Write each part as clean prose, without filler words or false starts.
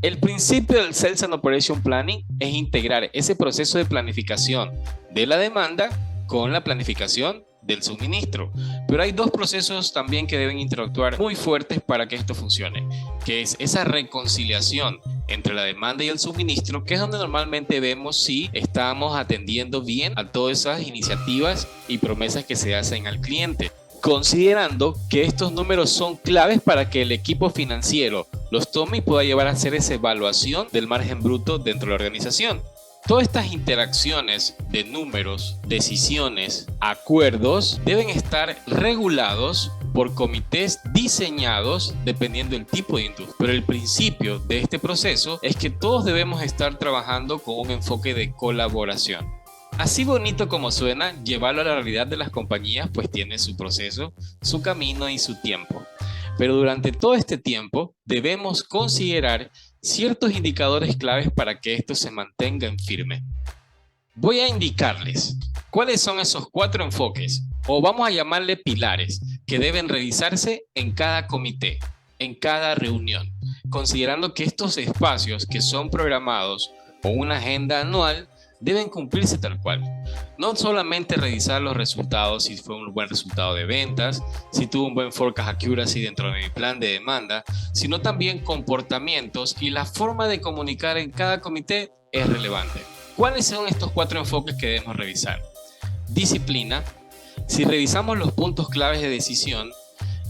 El principio del Sales and Operation Planning es integrar ese proceso de planificación de la demanda con la planificación del suministro. Pero hay dos procesos también que deben interactuar muy fuertes para que esto funcione, que es esa reconciliación entre la demanda y el suministro, que es donde normalmente vemos si estamos atendiendo bien a todas esas iniciativas y promesas que se hacen al cliente, considerando que estos números son claves para que el equipo financiero los tome y pueda llevar a hacer esa evaluación del margen bruto dentro de la organización. Todas estas interacciones de números, decisiones, acuerdos deben estar regulados por comités diseñados dependiendo del tipo de industria. Pero el principio de este proceso es que todos debemos estar trabajando con un enfoque de colaboración. Así bonito como suena, llevarlo a la realidad de las compañías pues tiene su proceso, su camino y su tiempo. Pero durante todo este tiempo debemos considerar ciertos indicadores claves para que esto se mantenga en firme. Voy a indicarles cuáles son esos 4 enfoques, o vamos a llamarle pilares, que deben revisarse en cada comité, en cada reunión, considerando que estos espacios que son programados con una agenda anual deben cumplirse tal cual. No solamente revisar los resultados, si fue un buen resultado de ventas, si tuvo un buen forecast accuracy dentro de mi plan de demanda, sino también comportamientos y la forma de comunicar en cada comité es relevante. ¿Cuáles son estos 4 enfoques que debemos revisar? Disciplina. Si revisamos los puntos claves de decisión,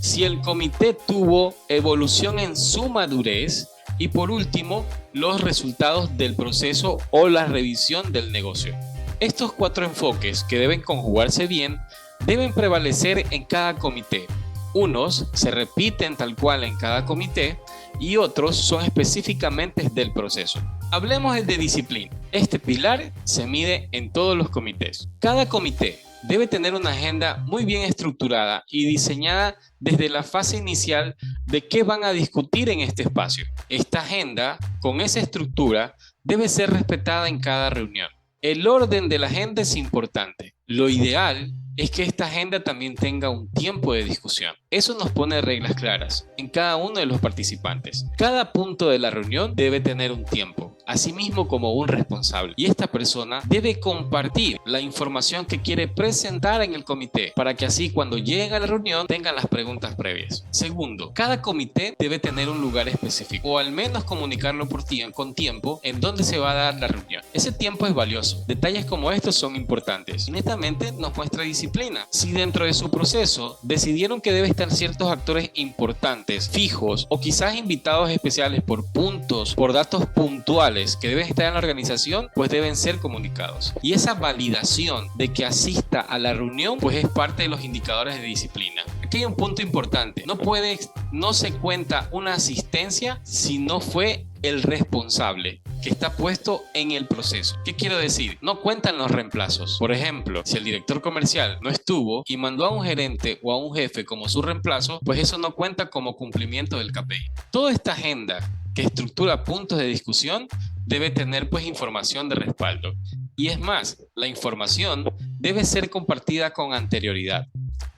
si el comité tuvo evolución en su madurez, y por último, los resultados del proceso o la revisión del negocio. Estos 4 enfoques que deben conjugarse bien deben prevalecer en cada comité. Unos se repiten tal cual en cada comité y otros son específicamente del proceso. Hablemos de disciplina. Este pilar se mide en todos los comités. Cada comité debe tener una agenda muy bien estructurada y diseñada desde la fase inicial de qué van a discutir en este espacio. Esta agenda, con esa estructura, debe ser respetada en cada reunión. El orden de la agenda es importante. Lo ideal es que esta agenda también tenga un tiempo de discusión. Eso nos pone reglas claras en cada uno de los participantes. Cada punto de la reunión debe tener un tiempo, asimismo como un responsable. Y esta persona debe compartir la información que quiere presentar en el comité para que así cuando llegue a la reunión tengan las preguntas previas. Segundo, cada comité debe tener un lugar específico o al menos comunicarlo con tiempo en donde se va a dar la reunión. Ese tiempo es valioso. Detalles como estos son importantes y netamente nos muestra disciplina. Si dentro de su proceso decidieron que debe estar ciertos actores importantes, fijos o quizás invitados especiales por puntos, por datos puntuales que deben estar en la organización, pues deben ser comunicados. Y esa validación de que asista a la reunión, pues es parte de los indicadores de disciplina. Aquí hay un punto importante. No se cuenta una asistencia si no fue el responsable que está puesto en el proceso. ¿Qué quiero decir? No cuentan los reemplazos. Por ejemplo, si el director comercial no estuvo y mandó a un gerente o a un jefe como su reemplazo, pues eso no cuenta como cumplimiento del KPI. Toda esta agenda que estructura puntos de discusión debe tener pues información de respaldo. Y es más, la información debe ser compartida con anterioridad.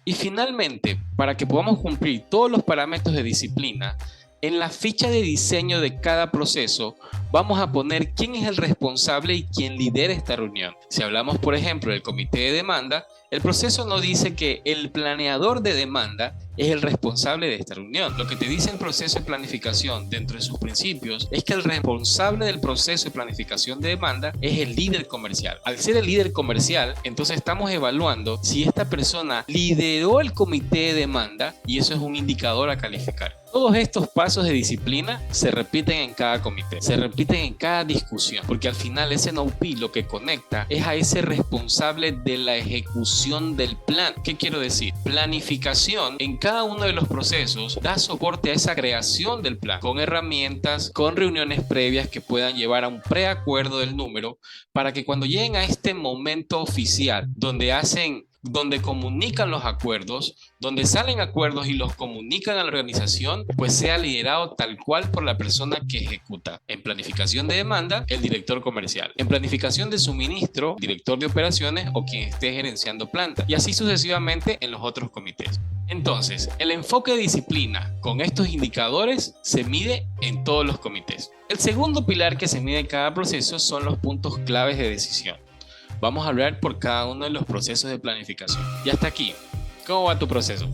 Y finalmente, para que podamos cumplir todos los parámetros de disciplina, en la ficha de diseño de cada proceso vamos a poner quién es el responsable y quién lidera esta reunión. Si hablamos, por ejemplo, del comité de demanda, el proceso no dice que el planeador de demanda es el responsable de esta reunión. Lo que te dice el proceso de planificación dentro de sus principios es que el responsable del proceso de planificación de demanda es el líder comercial. Al ser el líder comercial, entonces estamos evaluando si esta persona lideró el comité de demanda y eso es un indicador a calificar. Todos estos pasos de disciplina se repiten en cada comité, se repiten en cada discusión, porque al final ese NOP lo que conecta es a ese responsable de la ejecución del plan. ¿Qué quiero decir? Planificación en cada uno de los procesos da soporte a esa creación del plan, con herramientas, con reuniones previas que puedan llevar a un preacuerdo del número, para que cuando lleguen a este momento oficial, donde hacen donde comunican los acuerdos, donde salen acuerdos y los comunican a la organización, pues sea liderado tal cual por la persona que ejecuta. En planificación de demanda, el director comercial. En planificación de suministro, director de operaciones o quien esté gerenciando planta. Y así sucesivamente en los otros comités. Entonces, el enfoque de disciplina con estos indicadores se mide en todos los comités. El segundo pilar que se mide en cada proceso son los puntos claves de decisión. Vamos a hablar por cada uno de los procesos de planificación. Y hasta aquí, ¿cómo va tu proceso?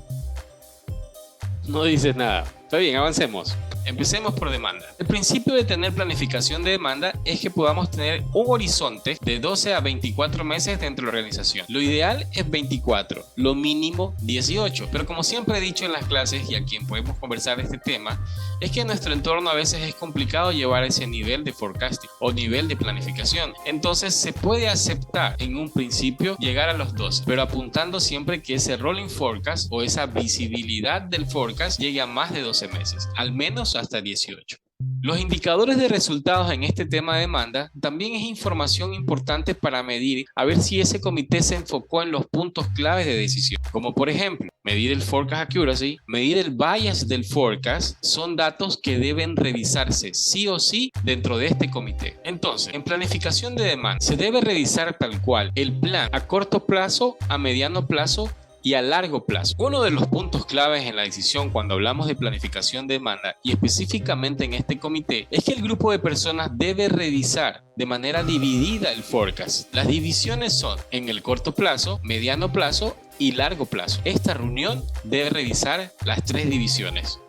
No dices nada. Está bien, avancemos. Empecemos por demanda. El principio de tener planificación de demanda es que podamos tener un horizonte de 12 a 24 meses dentro de la organización. Lo ideal es 24, lo mínimo 18. Pero como siempre he dicho en las clases y a quien podemos conversar de este tema, es que en nuestro entorno a veces es complicado llevar ese nivel de forecasting o nivel de planificación. Entonces se puede aceptar en un principio llegar a los 12, pero apuntando siempre que ese rolling forecast o esa visibilidad del forecast llegue a más de 12 meses, al menos hasta 18. Los indicadores de resultados en este tema de demanda también es información importante para medir a ver si ese comité se enfocó en los puntos claves de decisión, como por ejemplo, medir el forecast accuracy, medir el bias del forecast, son datos que deben revisarse sí o sí dentro de este comité. Entonces, en planificación de demanda se debe revisar tal cual el plan a corto plazo, a mediano plazo y a largo plazo. Uno de los puntos claves en la decisión cuando hablamos de planificación de demanda y específicamente en este comité es que el grupo de personas debe revisar de manera dividida el forecast. Las divisiones son en el corto plazo, mediano plazo y largo plazo. Esta reunión debe revisar las tres divisiones.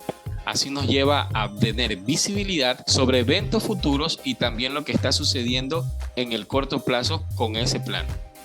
Así nos lleva a tener visibilidad sobre eventos futuros y también lo que está sucediendo en el corto plazo con ese plan.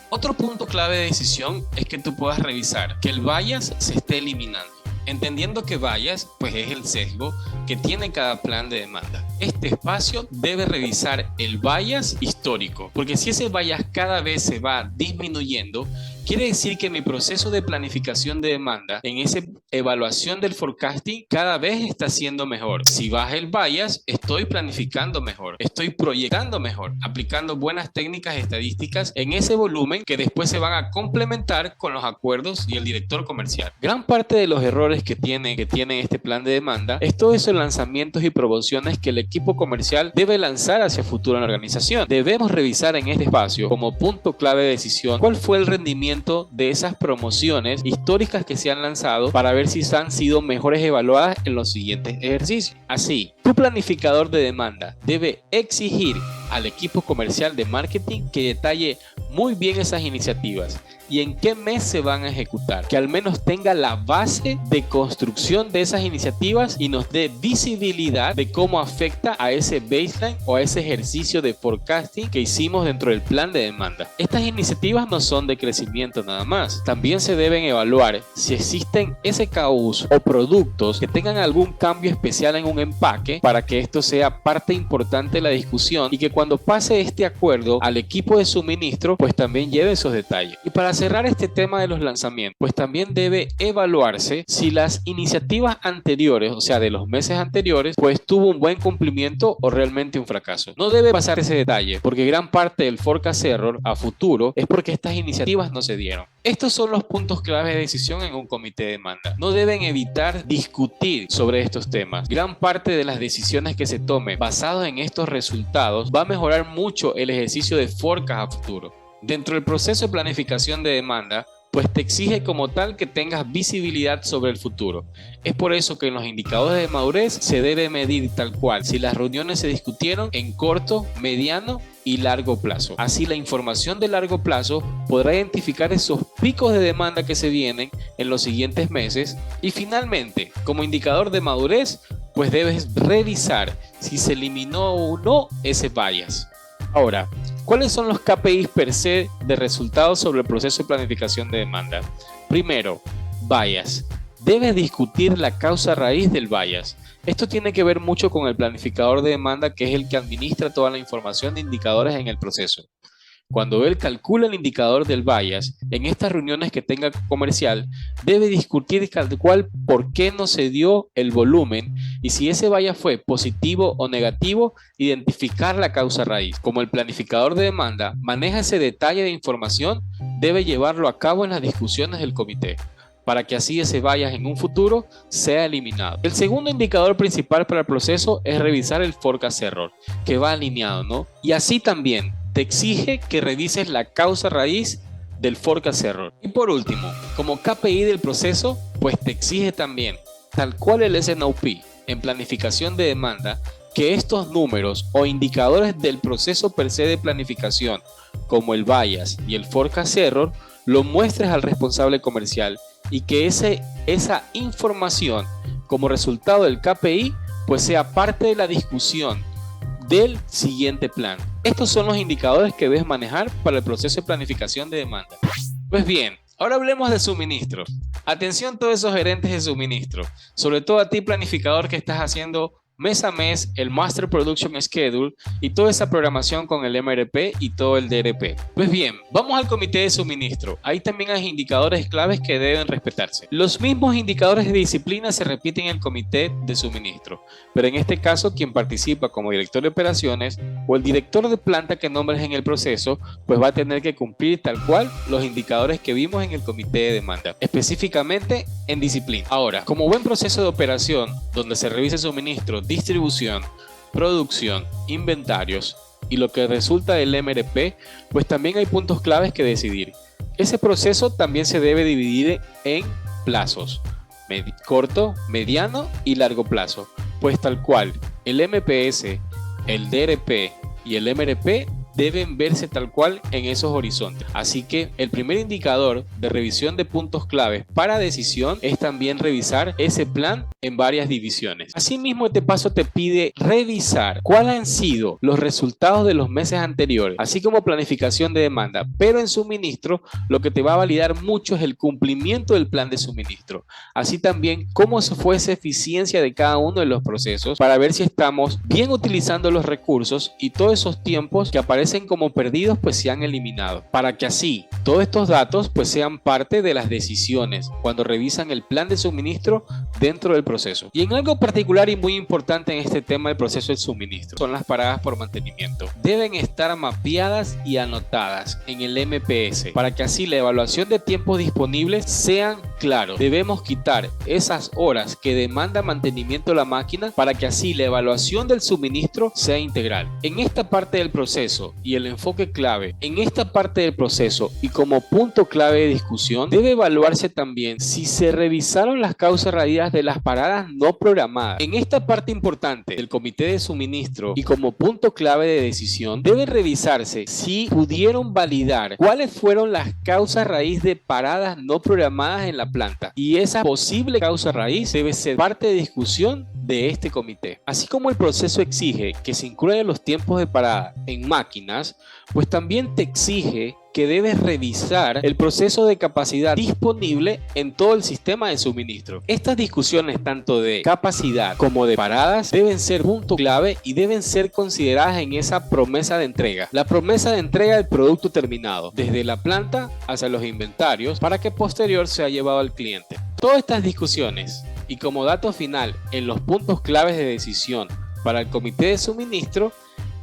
Otro punto clave de decisión es que tú puedas revisar que el bias se esté eliminando, entendiendo que bias pues es el sesgo que tiene cada plan de demanda. Este espacio debe revisar el bias histórico, porque si ese bias cada vez se va disminuyendo, quiere decir que mi proceso de planificación de demanda en esa evaluación del forecasting cada vez está siendo mejor. Si baja el bias, estoy planificando mejor, estoy proyectando mejor, aplicando buenas técnicas estadísticas en ese volumen que después se van a complementar con los acuerdos y el director comercial. Gran parte de los errores que tiene este plan de demanda es todos esos lanzamientos y promociones que el equipo comercial debe lanzar hacia futuro en la organización. Debemos revisar en este espacio como punto clave de decisión cuál fue el rendimiento de esas promociones históricas que se han lanzado para ver si han sido mejores evaluadas en los siguientes ejercicios. Así, tu planificador de demanda debe exigir al equipo comercial de marketing que detalle muy bien esas iniciativas y en qué mes se van a ejecutar, que al menos tenga la base de construcción de esas iniciativas y nos dé visibilidad de cómo afecta a ese baseline o a ese ejercicio de forecasting que hicimos dentro del plan de demanda. Estas iniciativas no son de crecimiento nada más, también se deben evaluar si existen SKUs o productos que tengan algún cambio especial en un empaque para que esto sea parte importante de la discusión y que cuando pase este acuerdo al equipo de suministro pues también lleve esos detalles. Y para cerrar este tema de los lanzamientos, pues también debe evaluarse si las iniciativas anteriores, o sea de los meses anteriores, pues tuvo un buen cumplimiento o realmente un fracaso. No debe pasar ese detalle porque gran parte del forecast error a futuro es porque estas iniciativas no se dieron. Estos son los puntos claves de decisión en un comité de demanda. No deben evitar discutir sobre estos temas. Gran parte de las decisiones que se tomen basadas en estos resultados va a mejorar mucho el ejercicio de forecast a futuro. Dentro del proceso de planificación de demanda, pues te exige como tal que tengas visibilidad sobre el futuro. Es por eso que en los indicadores de madurez se debe medir tal cual si las reuniones se discutieron en corto, mediano y largo plazo. Así la información de largo plazo podrá identificar esos picos de demanda que se vienen en los siguientes meses. Y finalmente, como indicador de madurez, pues debes revisar si se eliminó o no ese bias. Ahora, ¿cuáles son los KPIs per se de resultados sobre el proceso de planificación de demanda? Primero, bias. Debes discutir la causa raíz del bias. Esto tiene que ver mucho con el planificador de demanda, que es el que administra toda la información de indicadores en el proceso. Cuando él calcula el indicador del bias, en estas reuniones que tenga comercial, debe discutir tal cual por qué no se dio el volumen y si ese bias fue positivo o negativo, identificar la causa raíz. Como el planificador de demanda maneja ese detalle de información, debe llevarlo a cabo en las discusiones del comité, para que así ese bias en un futuro sea eliminado. El segundo indicador principal para el proceso es revisar el forecast error, que va alineado, ¿no? Y así también te exige que revises la causa raíz del forecast error. Y por último, como KPI del proceso, pues te exige también, tal cual el SNOP en planificación de demanda, que estos números o indicadores del proceso per se de planificación, como el bias y el forecast error, lo muestres al responsable comercial y que esa información como resultado del KPI pues sea parte de la discusión del siguiente plan. Estos son los indicadores que debes manejar para el proceso de planificación de demanda. Pues bien, ahora hablemos de suministro. Atención todos esos gerentes de suministro, sobre todo a ti planificador que estás haciendo mes a mes el Master Production Schedule y toda esa programación con el MRP y todo el DRP. Pues bien, vamos al comité de suministro. Ahí también hay indicadores claves que deben respetarse. Los mismos indicadores de disciplina se repiten en el comité de suministro, pero en este caso quien participa como director de operaciones o el director de planta que nombres en el proceso, pues va a tener que cumplir tal cual los indicadores que vimos en el comité de demanda, específicamente en disciplina. Ahora, como buen proceso de operación donde se revisa el suministro, distribución, producción, inventarios y lo que resulta del MRP, pues también hay puntos claves que decidir. Ese proceso también se debe dividir en plazos, corto, mediano y largo plazo, pues tal cual el MPS, el DRP y el MRP deben verse tal cual en esos horizontes. Así que el primer indicador de revisión de puntos claves para decisión es también revisar ese plan en varias divisiones. Asimismo, este paso te pide revisar cuáles han sido los resultados de los meses anteriores, así como planificación de demanda, pero en suministro lo que te va a validar mucho es el cumplimiento del plan de suministro. Así también cómo fue esa eficiencia de cada uno de los procesos para ver si estamos bien utilizando los recursos y todos esos tiempos que aparecen como perdidos pues se han eliminado, para que así todos estos datos pues sean parte de las decisiones cuando revisan el plan de suministro dentro del proceso. Y en algo particular y muy importante en este tema del proceso de suministro son las paradas por mantenimiento. Deben estar mapeadas y anotadas en el MPS para que así la evaluación de tiempos disponibles sean claros. Debemos quitar esas horas que demanda mantenimiento de la máquina para que así la evaluación del suministro sea integral. En esta parte del proceso y el enfoque clave en esta parte del proceso y como punto clave de discusión debe evaluarse también si se revisaron las causas raíces de las paradas no programadas. En esta parte importante del comité de suministro y como punto clave de decisión debe revisarse si pudieron validar cuáles fueron las causas raíz de paradas no programadas en la planta, y esa posible causa raíz debe ser parte de discusión de este comité. Así como el proceso exige que se incluyan los tiempos de parada en máquinas, pues también te exige que debes revisar el proceso de capacidad disponible en todo el sistema de suministro. Estas discusiones tanto de capacidad como de paradas deben ser punto clave y deben ser consideradas en esa promesa de entrega. La promesa de entrega del producto terminado, desde la planta hacia los inventarios, para que posterior sea llevado al cliente. Todas estas discusiones y como dato final en los puntos claves de decisión para el comité de suministro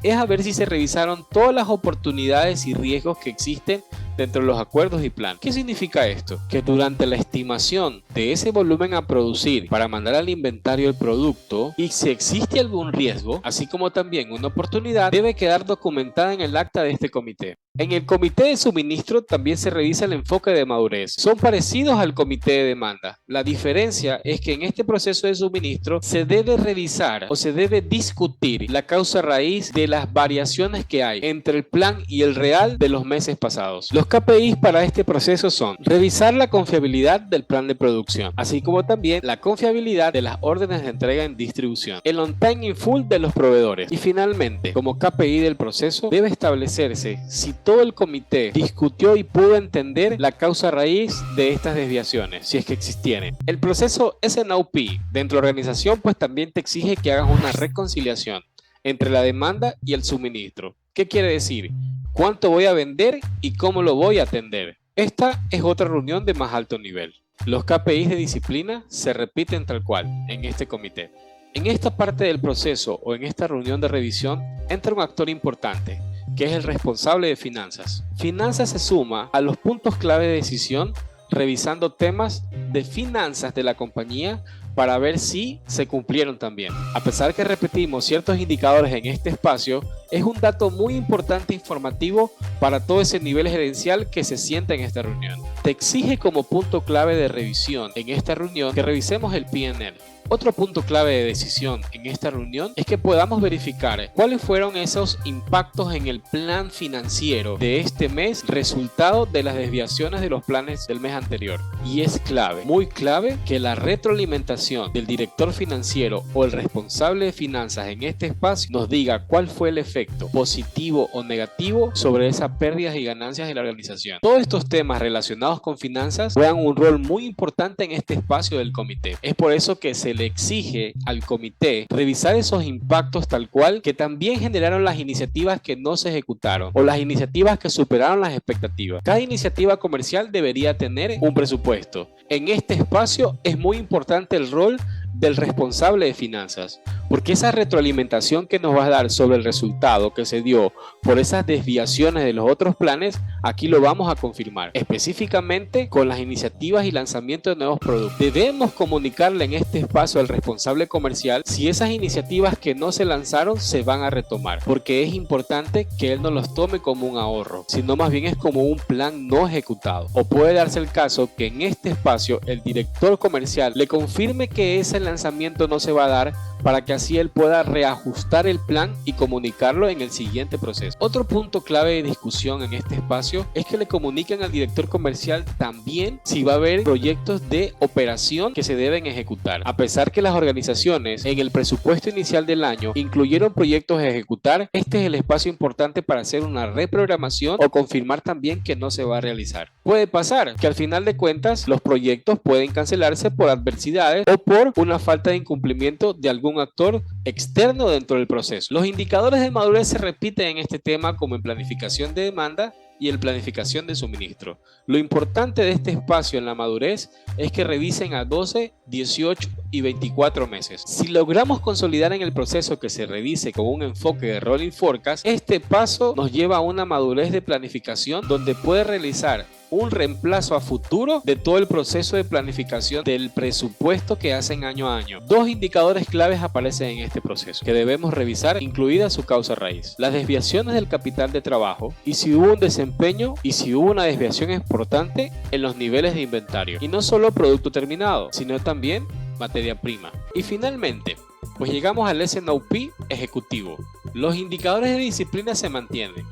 es a ver si se revisaron todas las oportunidades y riesgos que existen dentro de los acuerdos y plan. ¿Qué significa esto? Que durante la estimación de ese volumen a producir para mandar al inventario el producto y si existe algún riesgo, así como también una oportunidad, debe quedar documentada en el acta de este comité. En el comité de suministro también se revisa el enfoque de madurez. Son parecidos al comité de demanda. La diferencia es que en este proceso de suministro se debe revisar o se debe discutir la causa raíz de las variaciones que hay entre el plan y el real de los meses pasados. Los KPIs para este proceso son revisar la confiabilidad del plan de producción, así como también la confiabilidad de las órdenes de entrega en distribución, el on time in full de los proveedores y finalmente, como KPI del proceso, debe establecerse si todo el comité discutió y pudo entender la causa raíz de estas desviaciones, si es que existieran. El proceso SNOP dentro de la organización pues también te exige que hagas una reconciliación entre la demanda y el suministro. ¿Qué quiere decir? cuánto voy a vender y cómo lo voy a atender. Esta es otra reunión de más alto nivel. Los KPIs de disciplina se repiten tal cual en este comité. En esta parte del proceso o en esta reunión de revisión entra un actor importante, que es el responsable de finanzas. Finanzas se suma a los puntos clave de decisión revisando temas de finanzas de la compañía para ver si se cumplieron también. A pesar que repetimos ciertos indicadores en este espacio, es un dato muy importante e informativo para todo ese nivel gerencial que se sienta en esta reunión. Te exige como punto clave de revisión en esta reunión que revisemos el P&L. Otro punto clave de decisión en esta reunión es que podamos verificar cuáles fueron esos impactos en el plan financiero de este mes, resultado de las desviaciones de los planes del mes anterior. Y es clave, muy clave, que la retroalimentación del director financiero o el responsable de finanzas en este espacio nos diga cuál fue el efecto positivo o negativo sobre esas pérdidas y ganancias de la organización. Todos estos temas relacionados con finanzas juegan un rol muy importante en este espacio del comité. Es por eso que se le exige al comité revisar esos impactos tal cual, que también generaron las iniciativas que no se ejecutaron o las iniciativas que superaron las expectativas. Cada iniciativa comercial debería tener un presupuesto. En este espacio es muy importante el rol del responsable de finanzas, porque esa retroalimentación que nos va a dar sobre el resultado que se dio por esas desviaciones de los otros planes, aquí lo vamos a confirmar, específicamente con las iniciativas y lanzamiento de nuevos productos. Debemos comunicarle en este espacio al responsable comercial si esas iniciativas que no se lanzaron se van a retomar, porque es importante que él no los tome como un ahorro, sino más bien es como un plan no ejecutado. O puede darse el caso que en este espacio el director comercial le confirme que ese lanzamiento no se va a dar, para que así él pueda reajustar el plan y comunicarlo en el siguiente proceso. Otro punto clave de discusión en este espacio es que le comuniquen al director comercial también si va a haber proyectos de operación que se deben ejecutar. A pesar que las organizaciones en el presupuesto inicial del año incluyeron proyectos a ejecutar, este es el espacio importante para hacer una reprogramación o confirmar también que no se va a realizar. Puede pasar que al final de cuentas los proyectos pueden cancelarse por adversidades o por una falta de incumplimiento de algún actor externo dentro del proceso. Los indicadores de madurez se repiten en este tema como en planificación de demanda y en planificación de suministro. Lo importante de este espacio en la madurez es que revisen a 12, 18 y 24 meses. Si logramos consolidar en el proceso que se revise con un enfoque de rolling forecast, este paso nos lleva a una madurez de planificación donde puede realizar un reemplazo a futuro de todo el proceso de planificación del presupuesto que hacen año a año. Dos indicadores claves aparecen en este proceso que debemos revisar, incluida su causa raíz: las desviaciones del capital de trabajo y si hubo un desempeño y si hubo una desviación importante en los niveles de inventario, y no solo producto terminado, sino también materia prima. Y finalmente, pues llegamos al S&OP ejecutivo. Los indicadores de disciplina se mantienen.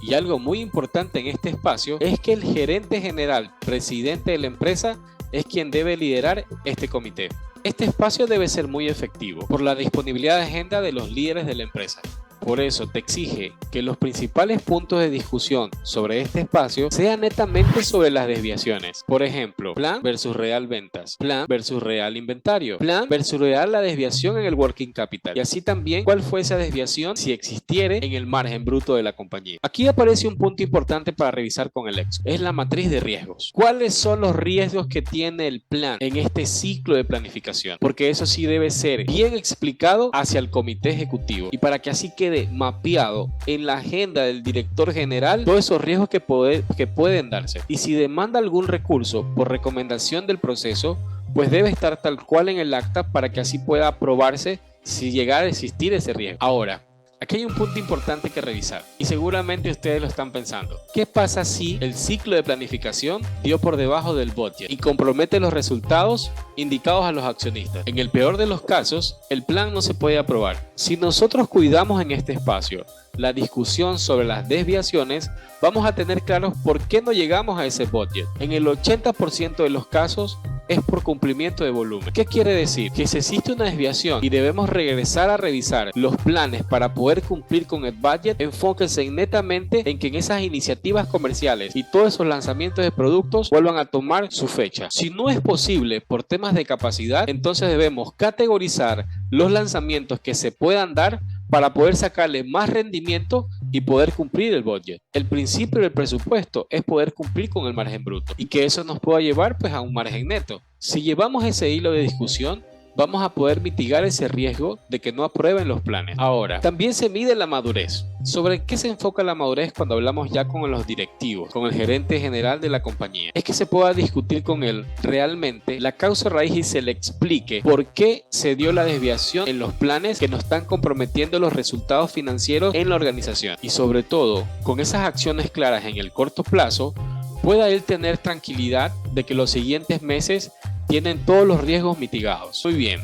Y algo muy importante en este espacio es que el gerente general, presidente de la empresa, es quien debe liderar este comité. Este espacio debe ser muy efectivo por la disponibilidad de agenda de los líderes de la empresa. Por eso te exige que los principales puntos de discusión sobre este espacio sean netamente sobre las desviaciones. Por ejemplo, plan versus real ventas, plan versus real inventario, plan versus real la desviación en el working capital. Y así también cuál fue esa desviación si existiere en el margen bruto de la compañía. Aquí aparece un punto importante para revisar con el Excel. Es la matriz de riesgos. ¿Cuáles son los riesgos que tiene el plan en este ciclo de planificación? Porque eso sí debe ser bien explicado hacia el comité ejecutivo. Y para que así quede mapeado en la agenda del director general todos esos riesgos que pueden darse. Y si demanda algún recurso por recomendación del proceso, pues debe estar tal cual en el acta para que así pueda aprobarse si llegara a existir ese riesgo. Ahora, aquí hay un punto importante que revisar y seguramente ustedes lo están pensando. ¿Qué pasa si el ciclo de planificación dio por debajo del budget y compromete los resultados indicados a los accionistas? En el peor de los casos, el plan no se puede aprobar. Si nosotros cuidamos en este espacio la discusión sobre las desviaciones, vamos a tener claros por qué no llegamos a ese budget. En el 80% de los casos es por cumplimiento de volumen. ¿Qué quiere decir? Que si existe una desviación y debemos regresar a revisar los planes para poder cumplir con el budget, enfóquense netamente en que en esas iniciativas comerciales y todos esos lanzamientos de productos vuelvan a tomar su fecha. Si no es posible por temas de capacidad, entonces debemos categorizar los lanzamientos que se puedan dar para poder sacarle más rendimiento y poder cumplir el budget. El principio del presupuesto es poder cumplir con el margen bruto y que eso nos pueda llevar pues a un margen neto. Si llevamos ese hilo de discusión, vamos a poder mitigar ese riesgo de que no aprueben los planes. Ahora, también se mide la madurez. ¿Sobre qué se enfoca la madurez cuando hablamos ya con los directivos, con el gerente general de la compañía? Es que se pueda discutir con él realmente la causa raíz y se le explique por qué se dio la desviación en los planes que nos están comprometiendo los resultados financieros en la organización. Y sobre todo, con esas acciones claras en el corto plazo, pueda él tener tranquilidad de que los siguientes meses tienen todos los riesgos mitigados. Muy bien.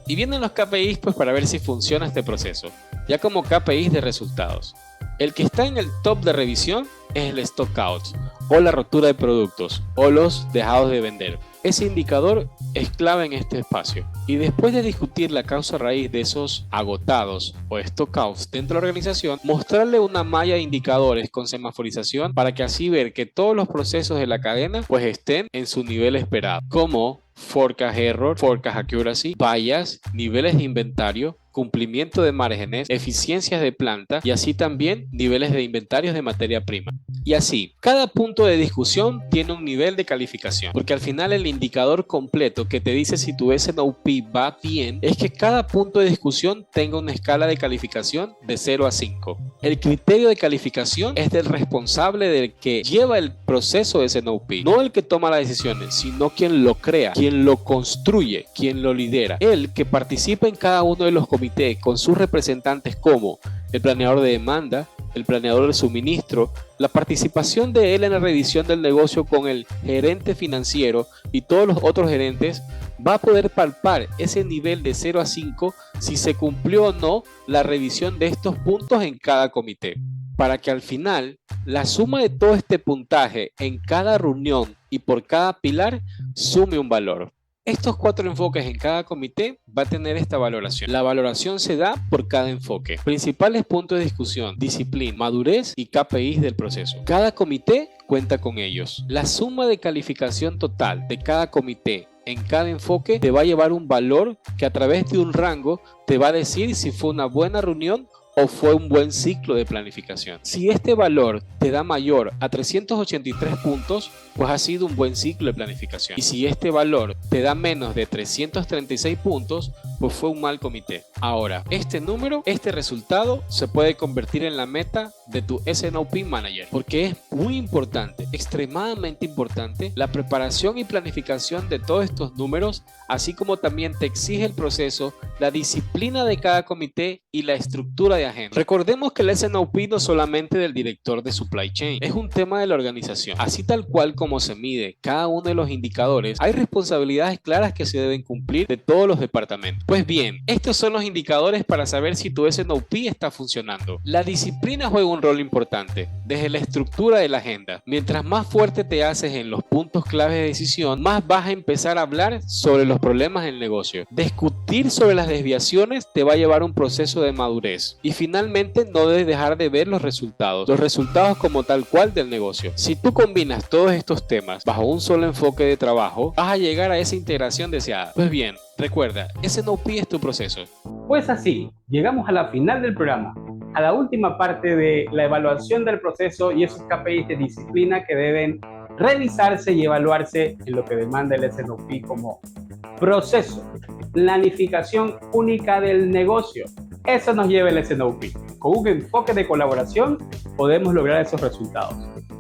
Y vienen los KPIs pues para ver si funciona este proceso, ya como KPIs de resultados. El que está en el top de revisión es el stock out, o la rotura de productos, o los dejados de vender. Ese indicador es clave en este espacio. Y después de discutir la causa raíz de esos agotados o stock outs dentro de la organización, mostrarle una malla de indicadores con semaforización para que así ver que todos los procesos de la cadena pues estén en su nivel esperado, como forecast error, forecast accuracy, bias, niveles de inventario, cumplimiento de márgenes, eficiencias de planta y así también niveles de inventarios de materia prima. Y así, cada punto de discusión tiene un nivel de calificación, porque al final el indicador completo que te dice si tu SNOP va bien es que cada punto de discusión tenga una escala de calificación de 0 a 5. El criterio de calificación es del responsable del que lleva el proceso de SNOP, no el que toma las decisiones, sino quien lo crea, quien lo construye, quien lo lidera. El que participa en cada uno de los comités con sus representantes como el planeador de demanda, el planeador de suministro, la participación de él en la revisión del negocio con el gerente financiero y todos los otros gerentes, va a poder palpar ese nivel de 0 a 5 si se cumplió o no la revisión de estos puntos en cada comité, para que al final la suma de todo este puntaje en cada reunión y por cada pilar sume un valor. Estos 4 enfoques en cada comité va a tener esta valoración. La valoración se da por cada enfoque. Principales puntos de discusión, disciplina, madurez y KPIs del proceso. Cada comité cuenta con ellos. La suma de calificación total de cada comité en cada enfoque te va a llevar un valor que a través de un rango te va a decir si fue una buena reunión o fue un buen ciclo de planificación. Si este valor te da mayor a 383 puntos, pues ha sido un buen ciclo de planificación. Y si este valor te da menos de 336 puntos, pues fue un mal comité. Ahora, este número, este resultado, se puede convertir en la meta de tu SNOP Manager, porque es muy importante, extremadamente importante, la preparación y planificación de todos estos números, así como también te exige el proceso, la disciplina de cada comité y la estructura de agenda. Recordemos que el SNOP no solamente del director de supply chain, es un tema de la organización. Así tal cual como se mide cada uno de los indicadores, hay responsabilidades claras que se deben cumplir de todos los departamentos. Pues bien, estos son los indicadores para saber si tu SNOP está funcionando. La disciplina juega un rol importante, desde la estructura de la agenda. Mientras más fuerte te haces en los puntos claves de decisión, más vas a empezar a hablar sobre los problemas del negocio. Discutir sobre las desviaciones te va a llevar a un proceso de madurez. Y finalmente no debes dejar de ver los resultados como tal cual del negocio. Si tú combinas todos estos temas bajo un solo enfoque de trabajo, vas a llegar a esa integración deseada. Pues bien, recuerda, SNOP es tu proceso. Pues así, llegamos a la final del programa, a la última parte de la evaluación del proceso y esos KPIs de disciplina que deben revisarse y evaluarse en lo que demanda el SNOP como proceso, planificación única del negocio. Eso nos lleva el SNOP. Con un enfoque de colaboración podemos lograr esos resultados.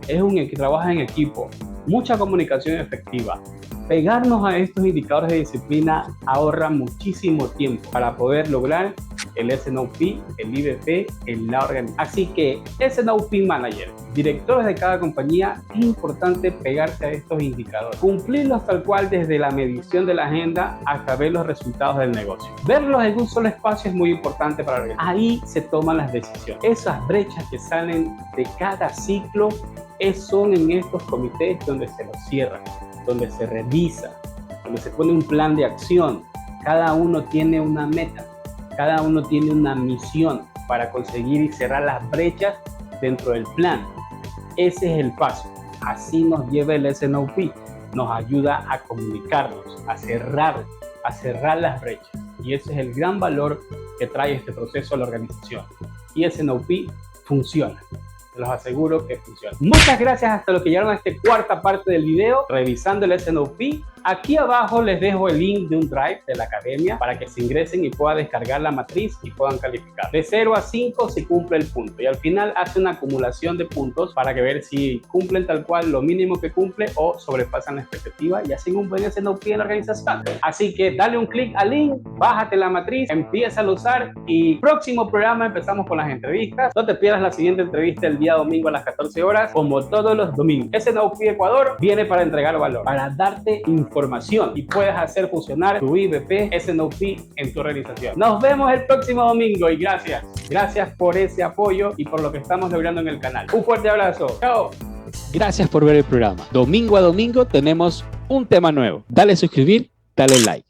Es un que trabaja en equipo, mucha comunicación efectiva. Pegarnos a estos indicadores de disciplina ahorra muchísimo tiempo para poder lograr el SNOP, el IBP en la organización. Así que SNOP Manager, directores de cada compañía, es importante pegarse a estos indicadores, cumplirlos tal cual desde la medición de la agenda hasta ver los resultados del negocio. Verlos en un solo espacio es muy importante para la organización. Ahí se toman las decisiones. Esas brechas que salen de cada ciclo son en estos comités donde se los cierran, donde se revisa, donde se pone un plan de acción. Cada uno tiene una meta, cada uno tiene una misión para conseguir y cerrar las brechas dentro del plan. Ese es el paso. Así nos lleva el SNOP. Nos ayuda a comunicarnos, a cerrar las brechas. Y ese es el gran valor que trae este proceso a la organización. Y SNOP funciona. Se los aseguro que funciona. Muchas gracias hasta los que llegaron a esta cuarta parte del video revisando el SNOP. Aquí abajo les dejo el link de un drive de la academia para que se ingresen y puedan descargar la matriz y puedan calificar. De 0 a 5 se cumple el punto y al final hace una acumulación de puntos para que ver si cumplen tal cual lo mínimo que cumple o sobrepasan la expectativa y hacen un buen SNOP en la organización. Así que dale un clic al link, bájate la matriz, empieza a usar y próximo programa empezamos con las entrevistas. No te pierdas la siguiente entrevista el día domingo a las 14 horas, como todos los domingos. SNOP Ecuador viene para entregar valor, para darte información y puedes hacer funcionar tu IBP SNOP en tu organización. Nos vemos el próximo domingo y gracias. Gracias por ese apoyo y por lo que estamos logrando en el canal. Un fuerte abrazo. Chao. Gracias por ver el programa. Domingo a domingo tenemos un tema nuevo. Dale suscribir, dale like.